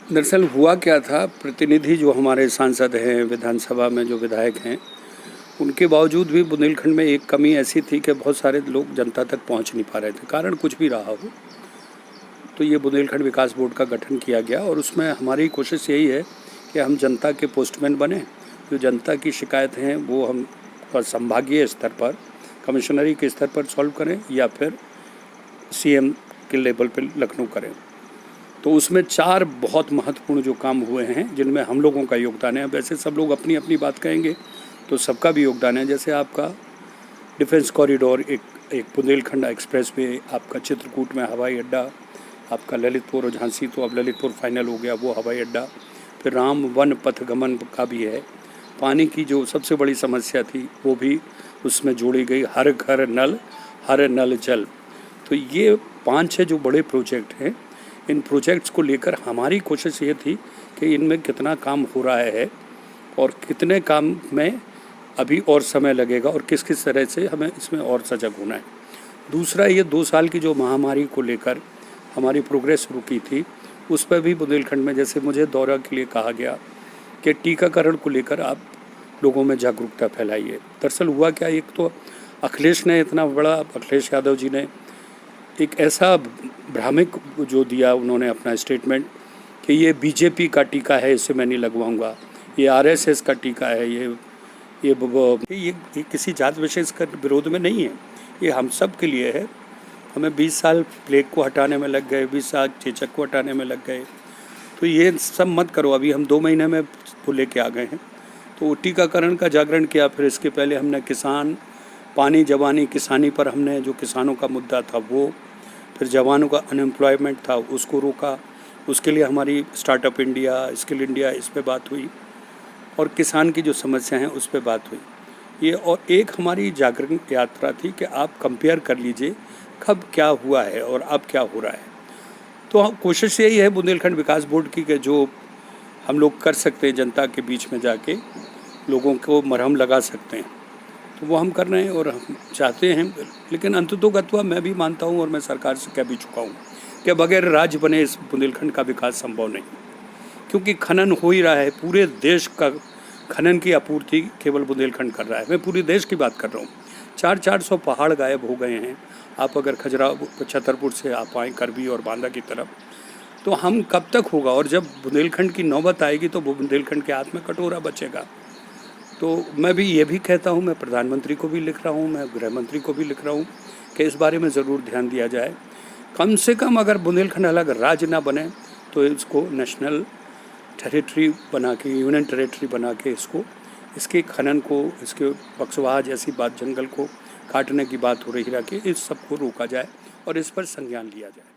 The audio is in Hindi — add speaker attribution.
Speaker 1: दरअसल हुआ क्या था, प्रतिनिधि जो हमारे सांसद हैं, विधानसभा में जो विधायक हैं, उनके बावजूद भी बुंदेलखंड में एक कमी ऐसी थी कि बहुत सारे लोग जनता तक पहुंच नहीं पा रहे थे। कारण कुछ भी रहा हो, तो ये बुंदेलखंड विकास बोर्ड का गठन किया गया और उसमें हमारी कोशिश यही है कि हम जनता के पोस्टमैन बने। जो जनता की शिकायत हैं वो हम संभागीय स्तर पर, कमिश्नरी के स्तर पर सॉल्व करें या फिर सीएम के लेवल पर लखनऊ करें। तो उसमें 4 बहुत महत्वपूर्ण जो काम हुए हैं जिनमें हम लोगों का योगदान है। वैसे सब लोग अपनी अपनी बात कहेंगे तो सबका भी योगदान है। जैसे आपका डिफेंस कॉरिडोर, एक बुंदेलखंड एक्सप्रेस वे, आपका चित्रकूट में हवाई अड्डा, आपका ललितपुर और झांसी, तो अब ललितपुर फाइनल हो गया वो हवाई अड्डा। फिर राम वन पथगमन का भी है। पानी की जो सबसे बड़ी समस्या थी वो भी उसमें जोड़ी गई, हर घर नल हर नल जल। तो ये 5-6 जो बड़े प्रोजेक्ट हैं, इन प्रोजेक्ट्स को लेकर हमारी कोशिश ये थी कि इनमें कितना काम हो रहा है और कितने काम में अभी और समय लगेगा और किस किस तरह से हमें इसमें और सजग होना है। दूसरा, ये 2 साल की जो महामारी को लेकर हमारी प्रोग्रेस रुकी थी, उस पर भी बुंदेलखंड में जैसे मुझे दौरा के लिए कहा गया कि टीकाकरण को लेकर आप लोगों में जागरूकता फैलाइए। दरअसल हुआ क्या, एक तो अखिलेश यादव जी ने एक ऐसा भ्रामक जो दिया उन्होंने अपना स्टेटमेंट कि ये बीजेपी का टीका है, इससे मैं नहीं लगवाऊंगा, ये आरएसएस का टीका है, ये किसी जात विशेष का विरोध में नहीं है, ये हम सब के लिए है। हमें 20 साल प्लेग को हटाने में लग गए, 20 साल चेचक को हटाने में लग गए, तो ये सब मत करो। अभी हम 2 महीने में वो लेके आ गए हैं। तो टीकाकरण का जागरण किया। फिर इसके पहले हमने किसान, पानी जवानी किसानी पर हमने जो किसानों का मुद्दा था वो, फिर जवानों का अनएम्प्लॉयमेंट था उसको रोका। उसके लिए हमारी स्टार्टअप इंडिया, स्किल इंडिया, इस पे बात हुई और किसान की जो समस्या हैं उस पे बात हुई। ये और एक हमारी जागरण यात्रा थी कि आप कंपेयर कर लीजिए कब क्या हुआ है और अब क्या हो रहा है। तो कोशिश यही है बुंदेलखंड विकास बोर्ड की कि जो हम लोग कर सकते हैं, जनता के बीच में जाके लोगों को मरहम लगा सकते हैं, तो वो हम कर रहे हैं और हम चाहते हैं। लेकिन अंततोगत्वा मैं भी मानता हूँ और मैं सरकार से कह भी चुका हूँ कि बगैर राज्य बने इस बुंदेलखंड का विकास संभव नहीं, क्योंकि खनन हो ही रहा है। पूरे देश का खनन की आपूर्ति केवल बुंदेलखंड कर रहा है। मैं पूरे देश की बात कर रहा हूँ। 400 पहाड़ गायब हो गए हैं। आप अगर छतरपुर से आप आएँ करबी और बांदा की तरफ, तो हम कब तक होगा। और जब बुंदेलखंड की नौबत आएगी तो बुंदेलखंड के हाथ में कटोरा बचेगा। तो मैं भी ये भी कहता हूँ, मैं प्रधानमंत्री को भी लिख रहा हूँ, मैं गृह मंत्री को भी लिख रहा हूँ कि इस बारे में ज़रूर ध्यान दिया जाए। कम से कम अगर बुंदेलखंड अलग राज्य ना बने तो इसको नेशनल टेरिटरी बना के, यूनियन टेरिटरी बना के इसके खनन को, इसके बक्सवाहा जैसी बात, जंगल को काटने की बात हो रही है कि इस सब को रोका जाए और इस पर संज्ञान लिया जाए।